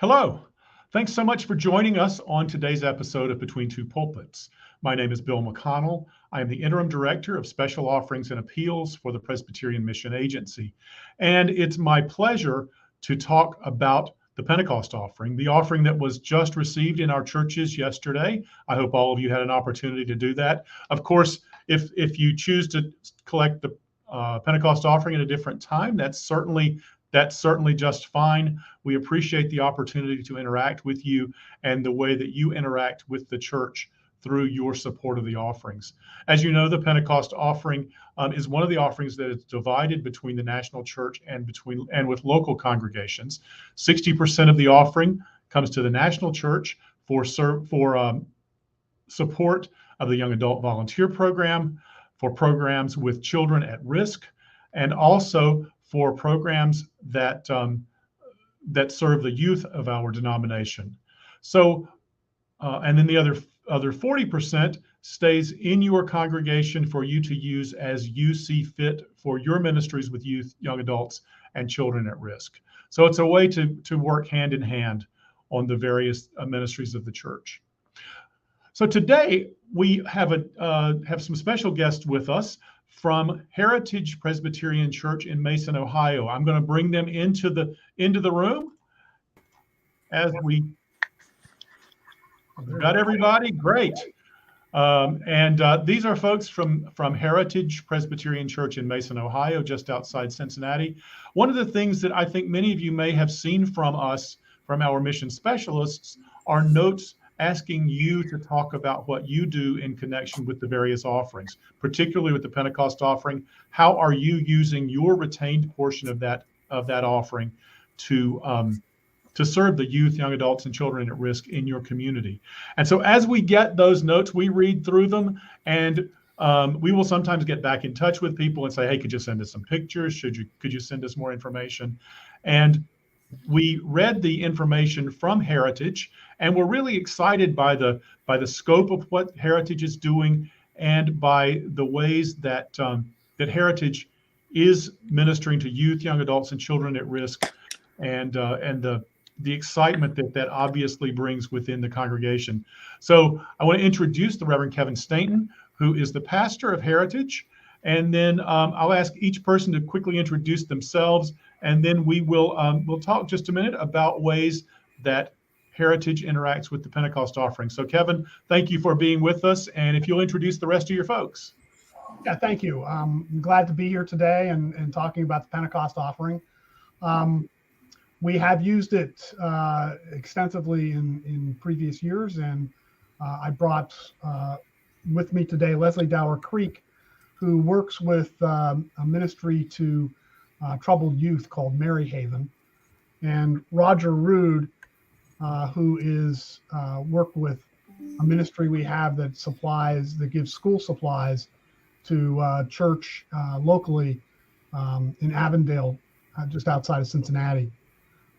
Hello. Thanks so much for joining us on today's episode of Between Two Pulpits. My name is Bill McConnell. I am the Interim Director of Special Offerings and Appeals for the Presbyterian Mission Agency. And it's my pleasure to talk about the Pentecost Offering, the offering that was just received in our churches yesterday. I hope all of you had an opportunity to do that. Of course, if you choose to collect the Pentecost Offering at a different time, that's certainly just fine. We appreciate the opportunity to interact with you and the way that you interact with the church through your support of the offerings. As you know, the Pentecost Offering is one of the offerings that is divided between the national church and with local congregations. 60% of the offering comes to the national church for support of the young adult volunteer program, for programs with children at risk, and also for programs that serve the youth of our denomination. So, and then the other 40% stays in your congregation for you to use as you see fit for your ministries with youth, young adults, and children at risk. So it's a way to work hand in hand on the various ministries of the church. So today we have some special guests with us from Heritage Presbyterian Church in Mason, Ohio. I'm going to bring them into the room as we've got everybody. Great. These are folks from Heritage Presbyterian Church in Mason, Ohio, just outside Cincinnati. One of the things that I think many of you may have seen from us, from our mission specialists, are notes asking you to talk about what you do in connection with the various offerings, particularly with the Pentecost Offering. How are you using your retained portion of that offering to serve the youth, young adults, and children at risk in your community? And so as we get those notes, we read through them, and we will sometimes get back in touch with people and say, hey, could you send us some pictures? Could you send us more information? And we read the information from Heritage, and we're really excited by the scope of what Heritage is doing and by the ways that Heritage is ministering to youth, young adults, and children at risk, and the excitement that obviously brings within the congregation. So I want to introduce the Reverend Kevin Stainton, who is the pastor of Heritage, and then I'll ask each person to quickly introduce themselves, and then we'll talk just a minute about ways that Heritage interacts with the Pentecost Offering. So Kevin, thank you for being with us, and if you'll introduce the rest of your folks. Yeah, thank you. I'm glad to be here today and talking about the Pentecost Offering. We have used it extensively in previous years, and I brought with me today Leslie Dower Creek, who works with a ministry to troubled youth called Mary Haven, and Roger Rood, who is work with a ministry we have that gives school supplies to church locally in Avondale, just outside of Cincinnati,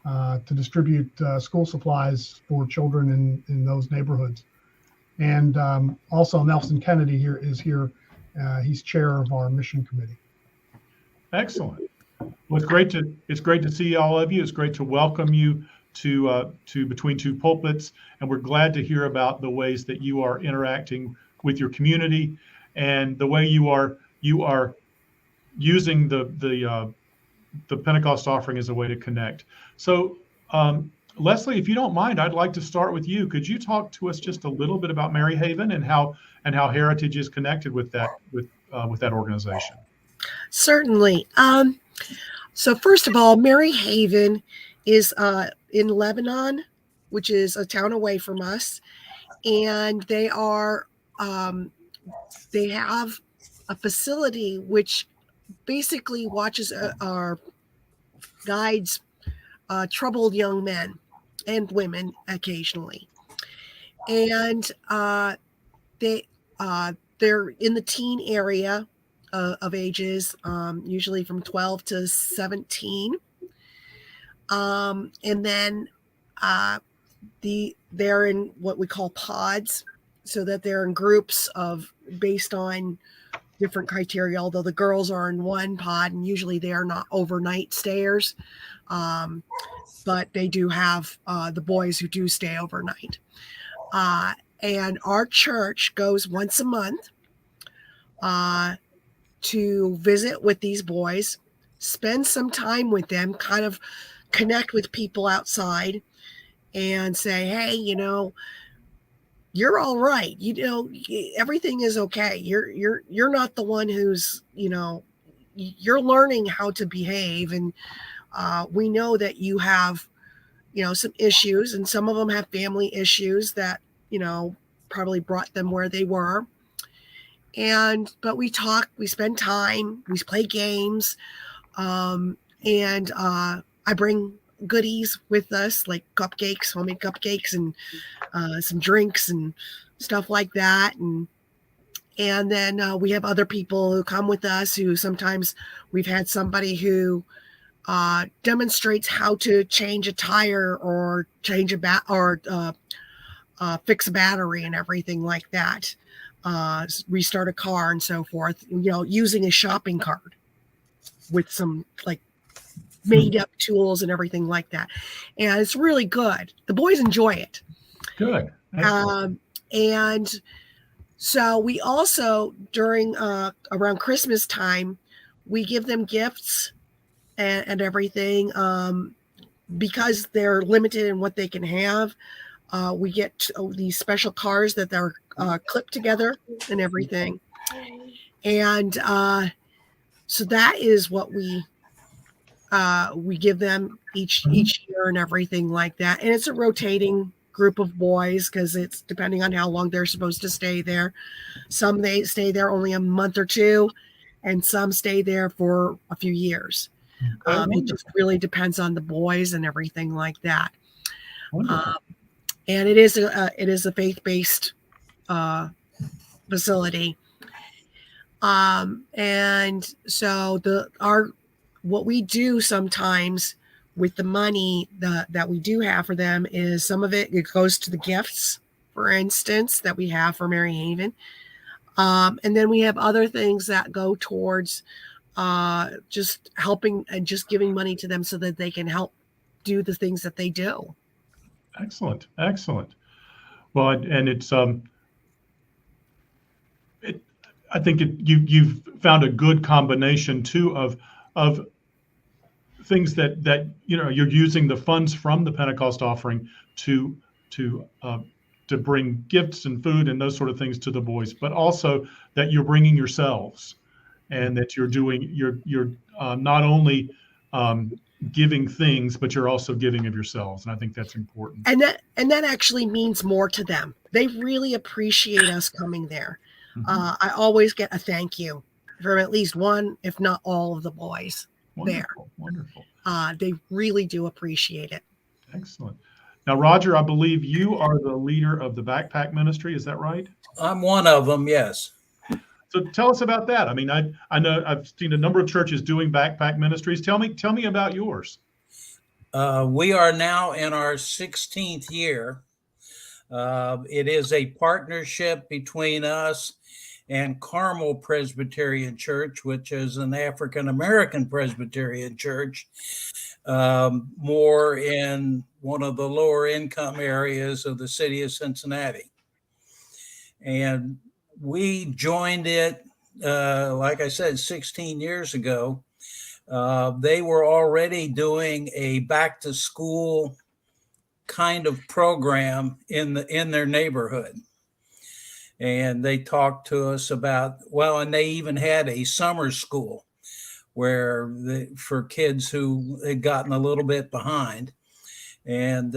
to distribute school supplies for children in those neighborhoods. And also Nelson Kennedy is here. He's chair of our mission committee. Excellent. Well, it's great to see all of you. It's great to welcome you to Between Two Pulpits, and we're glad to hear about the ways that you are interacting with your community and the way you are using the Pentecost Offering as a way to connect. So, Leslie, if you don't mind, I'd like to start with you. Could you talk to us just a little bit about Mary Haven and how Heritage is connected with that organization? Certainly. So first of all, Mary Haven is in Lebanon, which is a town away from us, and they have a facility which basically watches our guides troubled young men and women occasionally, and they're in the teen area of ages, usually from 12 to 17. And then they're in what we call pods, so that they're in groups based on different criteria, although the girls are in one pod and usually they are not overnight stayers. But they do have the boys who do stay overnight. And our church goes once a month to visit with these boys, spend some time with them, kind of connect with people outside and say, hey, you're all right. Everything is okay. You're not the one who's, you're learning how to behave. And we know that you have, some issues, and some of them have family issues that, probably brought them where they were. But we talk, we spend time, we play games. And I bring goodies with us, like cupcakes, homemade cupcakes, and some drinks and stuff like that. And then we have other people who come with us who sometimes we've had somebody who demonstrates how to change a tire or change fix a battery and everything like that. Restart a car and so forth, using a shopping cart with some like made up tools and everything like that. And it's really good. The boys enjoy it. Good. And so we also, during around Christmas time, we give them gifts and everything, because they're limited in what they can have. We get these special cars that they're clipped together and everything. And so that is what we give them each year and everything like that. And it's a rotating group of boys because it's depending on how long they're supposed to stay there. Some they stay there only a month or two, and some stay there for a few years. It just really depends on the boys and everything like that. And it is a faith-based facility. And so what we do sometimes with the money that we do have for them is some of it goes to the gifts, for instance, that we have for Mary Haven. And then we have other things that go towards just helping and just giving money to them so that they can help do the things that they do. Excellent. Well, and it's I think you've found a good combination too of things that you're using the funds from the Pentecost offering to bring gifts and food and those sort of things to the boys, but also that you're bringing yourselves, and that you're not only giving things, but you're also giving of yourselves. And I think that's important. And that actually means more to them. They really appreciate us coming there. Mm-hmm. I always get a thank you from at least one, if not all of the boys there. Wonderful. They really do appreciate it. Excellent. Now, Roger, I believe you are the leader of the backpack ministry. Is that right? I'm one of them, yes. So tell us about that. I mean, I know I've seen a number of churches doing backpack ministries. Tell me about yours. We are now in our 16th year. It is a partnership between us and Carmel Presbyterian Church, which is an African-American Presbyterian church, more in one of the lower income areas of the city of Cincinnati. And we joined it, like I said, 16 years ago. They were already doing a back to school kind of program in their neighborhood. And they talked to us about, and they even had a summer school for kids who had gotten a little bit behind. And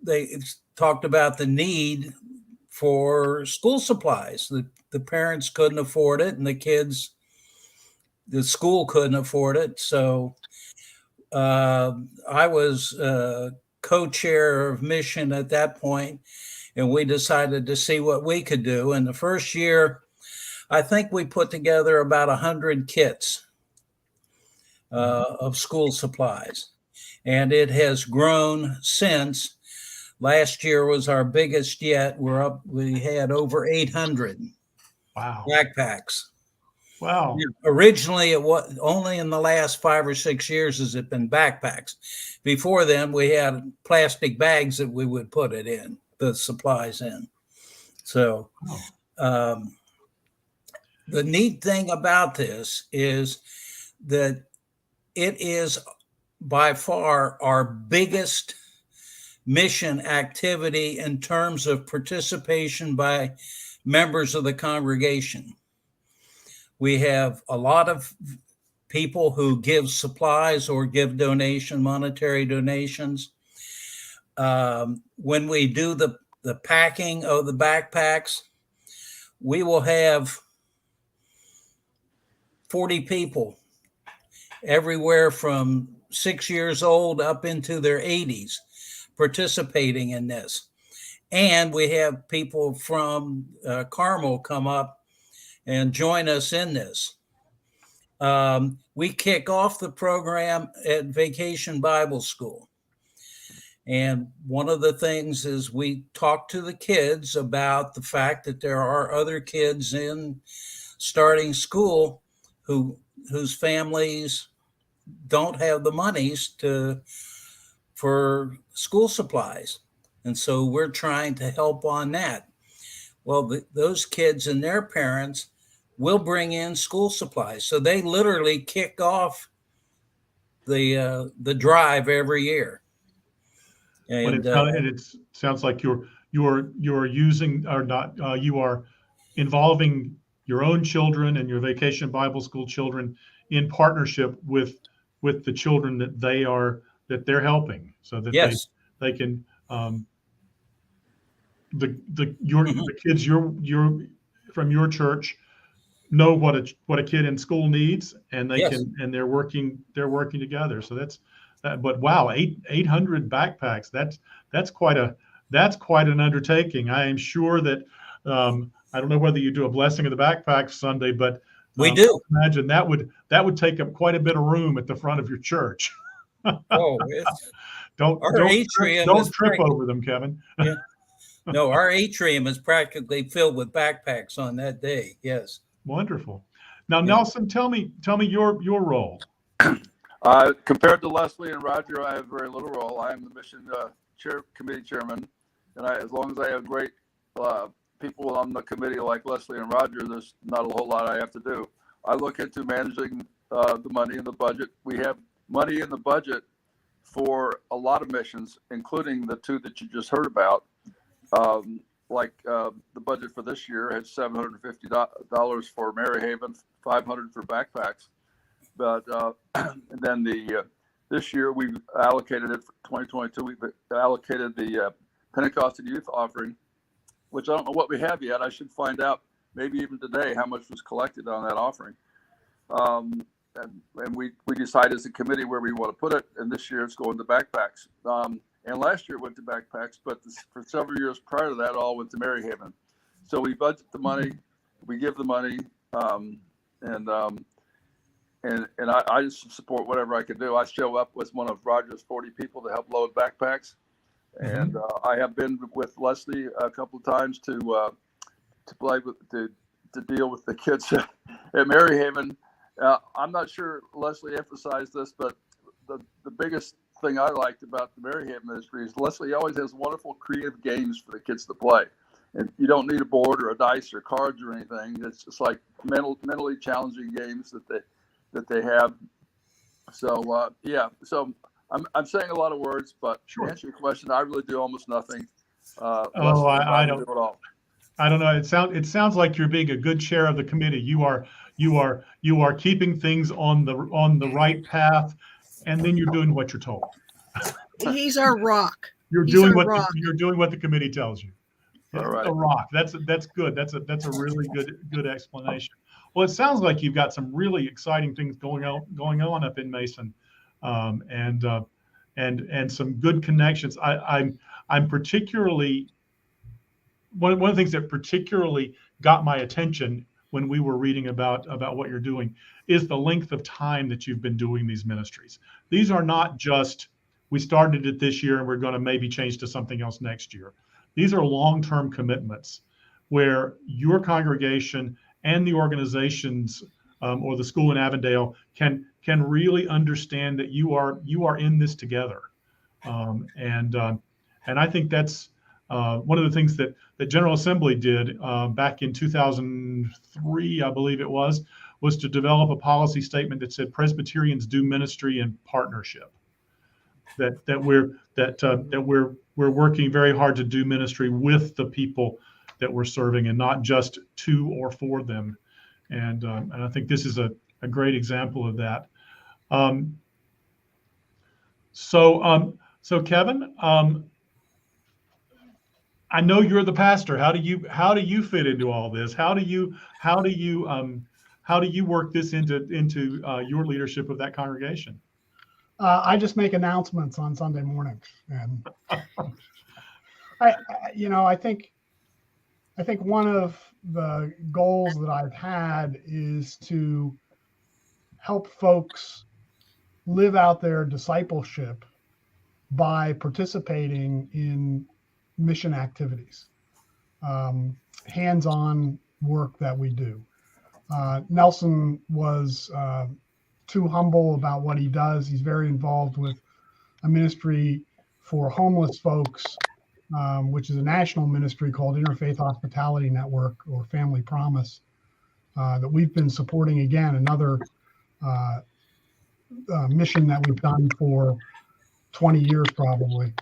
they talked about the need for school supplies. The parents couldn't afford it, and the school couldn't afford it. So I was co-chair of mission at that point, and we decided to see what we could do. And the first year, I think we put together about 100 kits of school supplies, and it has grown since. Last year was our biggest yet. We had over 800. Wow. backpacks. Wow. Originally, it was only in the last 5 or 6 years has it been backpacks. Before then, we had plastic bags that we would put it in, the supplies in. So the neat thing about this is that it is by far our biggest mission activity in terms of participation by members of the congregation. We have a lot of people who give supplies or give monetary donations. When we do the packing of the backpacks, we will have 40 people, everywhere from 6 years old up into their 80s, participating in this. And we have people from Carmel come up and join us in this. We kick off the program at Vacation Bible School. And one of the things is we talk to the kids about the fact that there are other kids in starting school whose families don't have the monies for school supplies. And so we're trying to help on that. Well, those kids and their parents will bring in school supplies. So they literally kick off the drive every year. And it sounds like you're using or not you are involving your own children and your Vacation Bible School children in partnership with the children that they're helping, so that yes. they can the kids you're from your church know what a kid in school needs, and they can, and they're working together. So that's but wow, 800 backpacks, that's quite an undertaking. I am sure that I don't know whether you do a blessing of the backpacks Sunday, but we do. I imagine that would take up quite a bit of room at the front of your church. Oh, don't trip over them, Kevin. Yeah. No, our atrium is practically filled with backpacks on that day. Yes. Wonderful. Now, Nelson, tell me your role. Compared to Leslie and Roger, I have very little role. I am the mission committee chairman, and as long as I have great people on the committee like Leslie and Roger, there's not a whole lot I have to do. I look into managing the money in the budget. We have money in the budget for a lot of missions, including the two that you just heard about. The budget for this year had $750 for Mary Haven, $500 for backpacks. But and then this year we've allocated it for 2022. We've allocated the Pentecost Youth Offering, which I don't know what we have yet. I should find out maybe even today how much was collected on that offering. And we decide as a committee where we want to put it. And this year it's going to backpacks. And last year it went to backpacks, but for several years prior to that, all went to Mary Haven. So we budget the money, we give the money, and I just support whatever I can do. I show up with one of Roger's 40 people to help load backpacks, and I have been with Leslie a couple of times to deal with the kids at Mary Haven. I'm not sure Leslie emphasized this, but the biggest thing I liked about the Mary Haven ministry is Leslie always has wonderful creative games for the kids to play. And you don't need a board or a dice or cards or anything. It's just like mentally challenging games that they have. So so I'm saying a lot of words, but to answer your question, I really do almost nothing. I don't do it all. I don't know. It sounds like you're being a good chair of the committee. You are keeping things on the right path, and then you're doing what you're told. He's our rock. You're doing what the committee tells you. All right. A rock. That's good. That's a really good explanation. Well, it sounds like you've got some really exciting things going on up in Mason, and some good connections. I'm particularly one of the things that particularly got my attention when we were reading about what you're doing is the length of time that you've been doing these ministries. These are not just, we started it this year and we're going to maybe change to something else next year. These are long-term commitments where your congregation and the organizations or the school in Avondale can really understand that you are in this together. And I think that's one of the things that General Assembly did back in 2003, I believe it was to develop a policy statement that said Presbyterians do ministry in partnership. That we're working very hard to do ministry with the people that we're serving, and not just to or for them. And I think this is a great example of that. So Kevin, I know you're the pastor. How do you fit into all this? How do you work this into your leadership of that congregation? I just make announcements on Sunday mornings, and I think one of the goals that I've had is to help folks live out their discipleship by participating in mission activities, hands-on work that we do. Nelson was too humble about what he does. He's very involved with a ministry for homeless folks, which is a national ministry called Interfaith Hospitality Network, or Family Promise, that we've been supporting. Again, another mission that we've done for 20 years probably.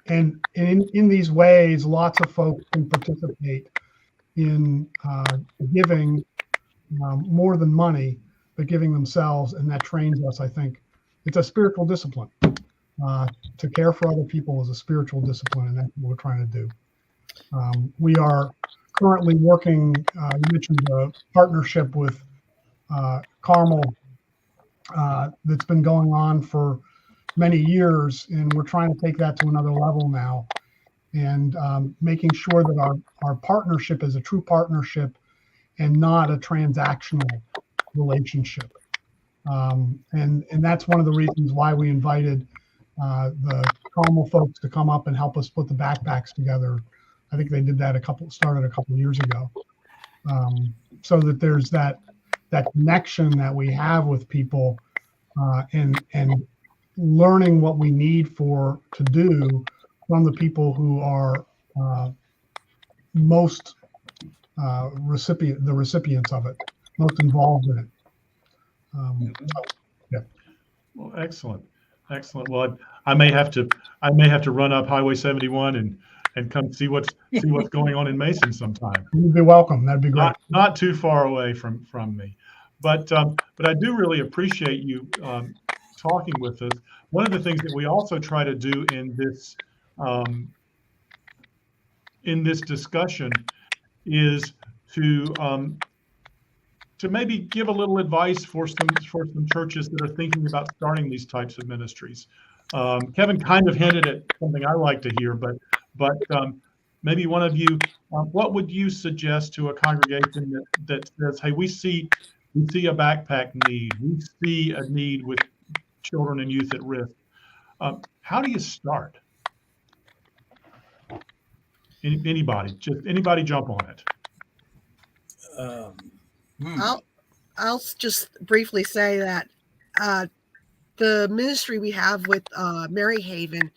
And in these ways, lots of folks can participate in giving more than money, but giving themselves, and that trains us. I think it's a spiritual discipline. To care for other people is a spiritual discipline, and that's what we're trying to do. We are currently working, you mentioned a partnership with Carmel that's been going on for many years, and we're trying to take that to another level now, and making sure that our partnership is a true partnership and not a transactional relationship. And that's one of the reasons why we invited the Carmel folks to come up and help us put the backpacks together. I think they did that started a couple of years ago, so that there's that connection that we have with people, and learning what we need to do from the people who are most recipients of it, most involved in it. Yeah. Well, excellent. Well, I may have to run up Highway 71 and come see what's going on in Mason sometime. You'd be welcome. That'd be great. Not too far away from me, but I do really appreciate you talking with us. One of the things that we also try to do in this discussion is to maybe give a little advice for some churches that are thinking about starting these types of ministries. Kevin kind of hinted at something I like to hear, but maybe one of you, what would you suggest to a congregation that says, "Hey, we see a backpack need, we see a need with children and youth at risk"? How do you start? Anybody jump on it. I'll just briefly say that the ministry we have with Mary Haven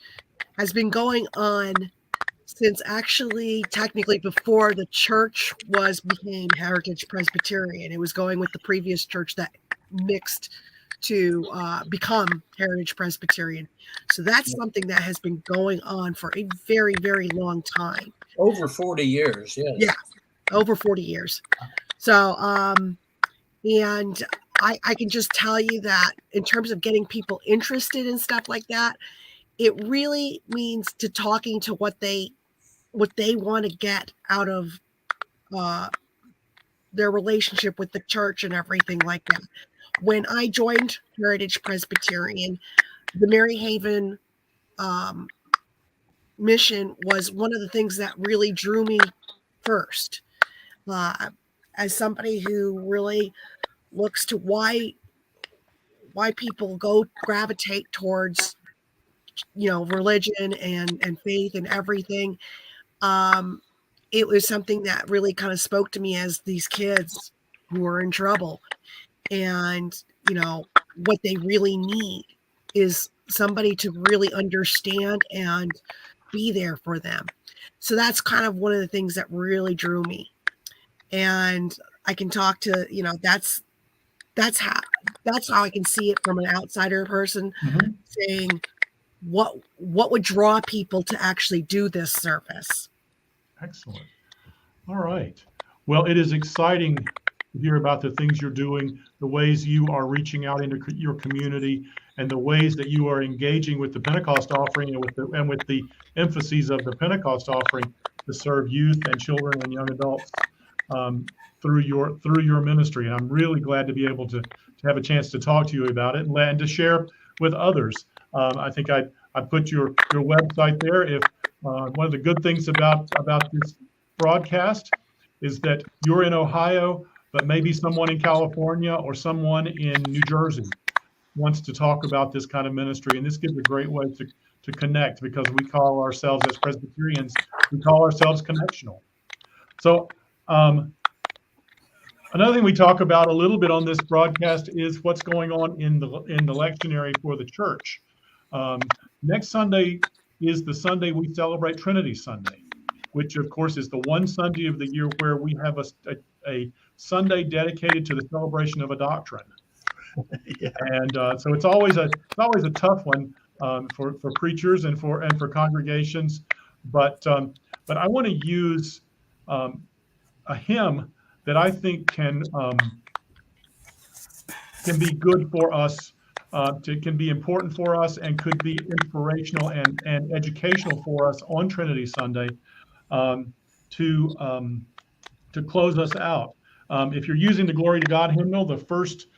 has been going on since actually technically before the church became Heritage Presbyterian. It was going with the previous church that mixed to become Heritage Presbyterian. So that's something that has been going on for a very, very long time. Over 40 years, yes. Yeah, over 40 years. So, and I can just tell you that in terms of getting people interested in stuff like that, it really means to talking to what they want to get out of their relationship with the church and everything like that. When I joined Heritage Presbyterian, the Mary Haven mission was one of the things that really drew me first. As somebody who really looks to why people gravitate towards religion and faith and everything, it was something that really kind of spoke to me as these kids who are in trouble. And, what they really need is somebody to really understand and be there for them. So that's kind of one of the things that really drew me. And I can talk to, that's how I can see it from an outsider person, saying what would draw people to actually do this service. Excellent. All right. Well, it is exciting to hear about the things you're doing, the ways you are reaching out into your community, and the ways that you are engaging with the Pentecost Offering and with the emphases of the Pentecost Offering to serve youth and children and young adults through your ministry. And I'm really glad to be able to have a chance to talk to you about it and to share with others. I think I put your website there. If one of the good things about this broadcast is that you're in Ohio, but maybe someone in California or someone in New Jersey wants to talk about this kind of ministry. And this gives a great way to connect, because we call ourselves, as Presbyterians, we call ourselves connectional. So another thing we talk about a little bit on this broadcast is what's going on in the lectionary for the church. Next Sunday is the Sunday we celebrate Trinity Sunday, which of course is the one Sunday of the year where we have a Sunday dedicated to the celebration of a doctrine. Yeah. And so it's always a tough one for preachers and for congregations. But I want to use a hymn that I think can be good for us, can be important for us, and could be inspirational and educational for us on Trinity Sunday to close us out. If you're using the Glory to God hymnal, the first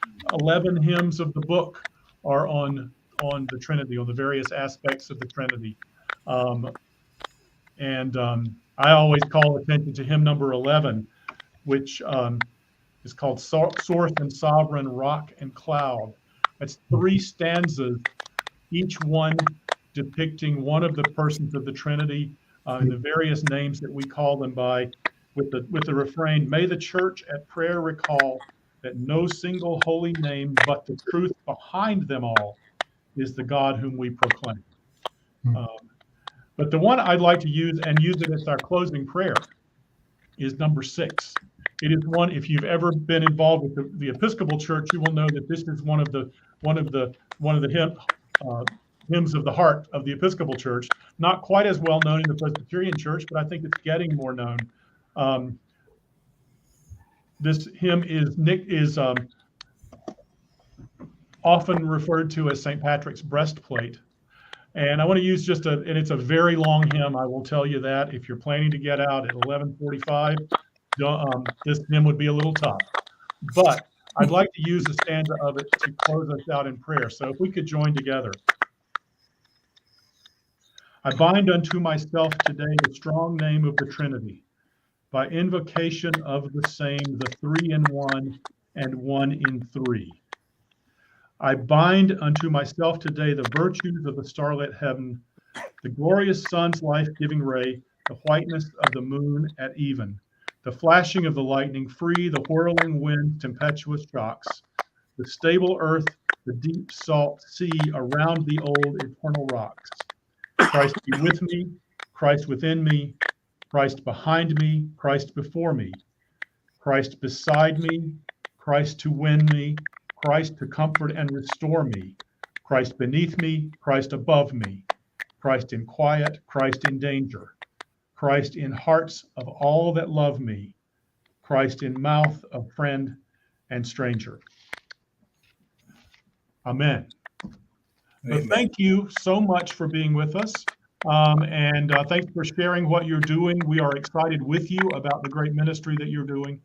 11 hymns of the book are on the Trinity, on the various aspects of the Trinity. I always call attention to hymn number 11, which is called Source and Sovereign, Rock and Cloud. That's 3 stanzas, each one depicting one of the persons of the Trinity, and the various names that we call them by, with the refrain, "May the church at prayer recall that no single holy name, but the truth behind them all is the God whom we proclaim." But the one I'd like to use it as our closing prayer is number 6. It is one, if you've ever been involved with the Episcopal Church, you will know that this is one of the hymns of the heart of the Episcopal Church. Not quite as well known in the Presbyterian Church, but I think it's getting more known. This hymn is often referred to as St. Patrick's breastplate. And I want to use and it's a very long hymn, I will tell you that. If you're planning to get out at 11:45, this hymn would be a little tough. But I'd like to use a stanza of it to close us out in prayer. So if we could join together. I bind unto myself today the strong name of the Trinity, by invocation of the same, the 3 in 1 and 1 in 3. I bind unto myself today the virtues of the starlit heaven, the glorious sun's life-giving ray, the whiteness of the moon at even, the flashing of the lightning free, the whirling wind, tempestuous shocks, the stable earth, the deep salt sea around the old eternal rocks. Christ be with me, Christ within me, Christ behind me, Christ before me, Christ beside me, Christ to win me, Christ to comfort and restore me, Christ beneath me, Christ above me, Christ in quiet, Christ in danger, Christ in hearts of all that love me, Christ in mouth of friend and stranger. Amen. So thank you so much for being with us. And thanks for sharing what you're doing. We are excited with you about the great ministry that you're doing,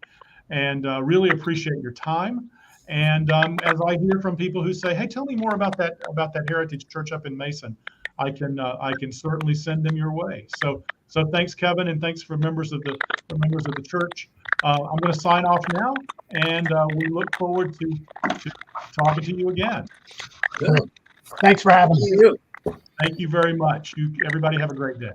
and really appreciate your time. And as I hear from people who say, "Hey, tell me more about that Heritage Church up in Mason," I can certainly send them your way. So thanks, Kevin, and thanks for members of the church. I'm going to sign off now, and we look forward to talking to you again. Good. Thanks for having me. Thank you very much. Everybody have a great day.